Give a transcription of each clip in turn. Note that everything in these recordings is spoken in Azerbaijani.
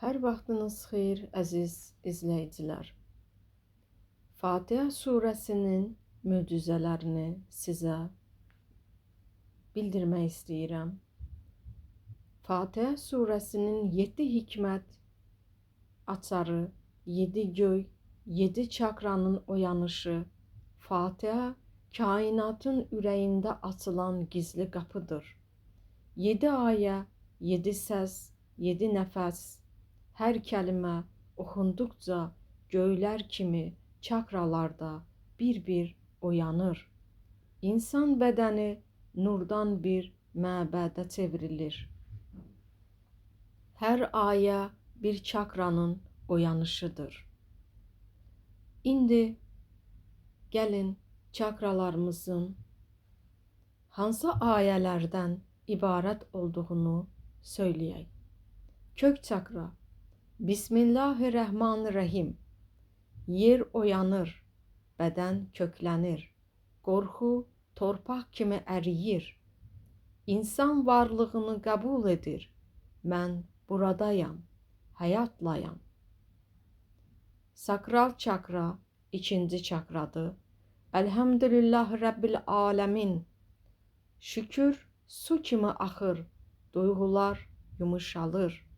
Hər vaxtınız xeyir, əziz izləyicilər. Fatihə surəsinin möcüzələrini sizə bildirmək istəyirəm. Fatihə surəsinin 7 hikmət açarı, 7 göy, 7 çakranın oyanışı, Fatihə kainatın ürəyində açılan gizli qapıdır. 7 ayə, 7 səs, 7 nəfəs, hər kəlmə oxunduqca göylər kimi çakralarda bir-bir oyanır. İnsan bədəni nurdan bir məbədə çevrilir. Hər ayə bir çakranın oyanışıdır. İndi gəlin çakralarımızın hansı ayələrdən ibarət olduğunu söyləyək. Kök çakra. Bismillahirrahmanirrahim. Yer oyanır, bədən köklənir. Qorxu torpaq kimi əriyir. İnsan varlığını qəbul edir. Mən buradayam, həyatlayam. Sakral çakra ikinci çakradır. Elhamdülillah Rabbil aləmin. Şükür su kimi axır, duyğular yumuşalır.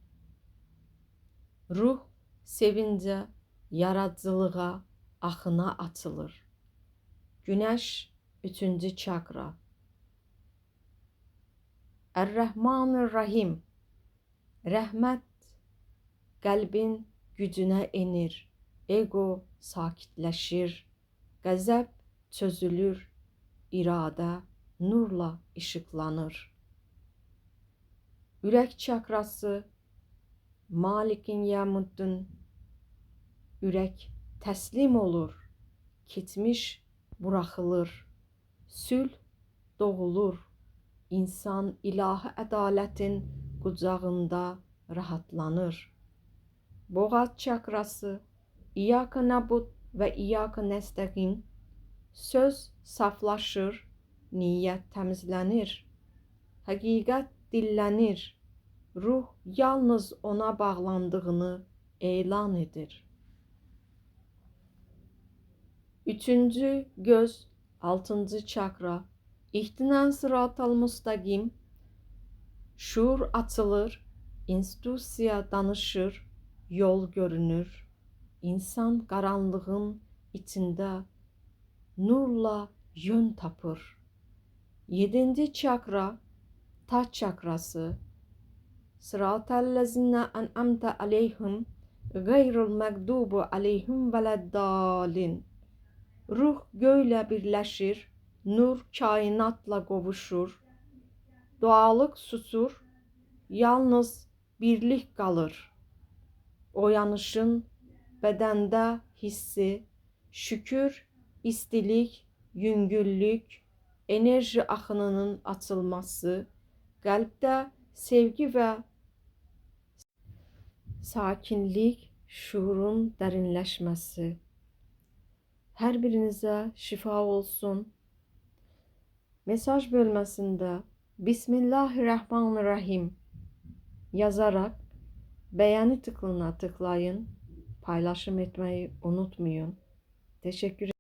Ruh sevincə, yaradıcılığa, axına açılır. Günəş üçüncü çakra. Ər-Rəhmanir-Rahim. Rəhmət qəlbin gücünə enir. Ego sakitləşir. Qəzəb çözülür. İradə nurla işıqlanır. Ürək çakrası. Malikin yəmuddin. Ürək təslim olur. Keçmiş buraxılır. Sülh doğulur. İnsan ilahi ədalətin qucağında rahatlanır. Boğaz çakrası. İyyaka na'bud və İyyaka nəstəqin. Söz saflaşır. Niyyət təmizlənir. Həqiqət dillənir. Ruh yalnız ona bağlandığını elan edir. Üçüncü göz, 6. çakra. İhtinan sıratal müstəqim. Şuur açılır, institüsiya danışır, yol görünür. İnsan qaranlığın içində nurla yön tapır. 7. çakra, taç çakrası. Sıratəl-ləzinə ən'amtə aleyhim qeyrul məqdubu aleyhim vələddalin. Ruh göylə birləşir, nur kainatla qovuşur. Dualıq susur, yalnız birlik qalır. Oyanışın bədəndə hissi, şükür, istilik, yüngüllük, enerji axınının açılması, qəlbdə sevgi və sakinlik, şuurun dərinləşməsi. Hər birinizə şifa olsun. Mesaj bölməsində Bismillahirrahmanirrahim yazaraq bəyəni tıklığına tıklayın. Paylaşım etməyi unutmayın. Teşekkür ederim.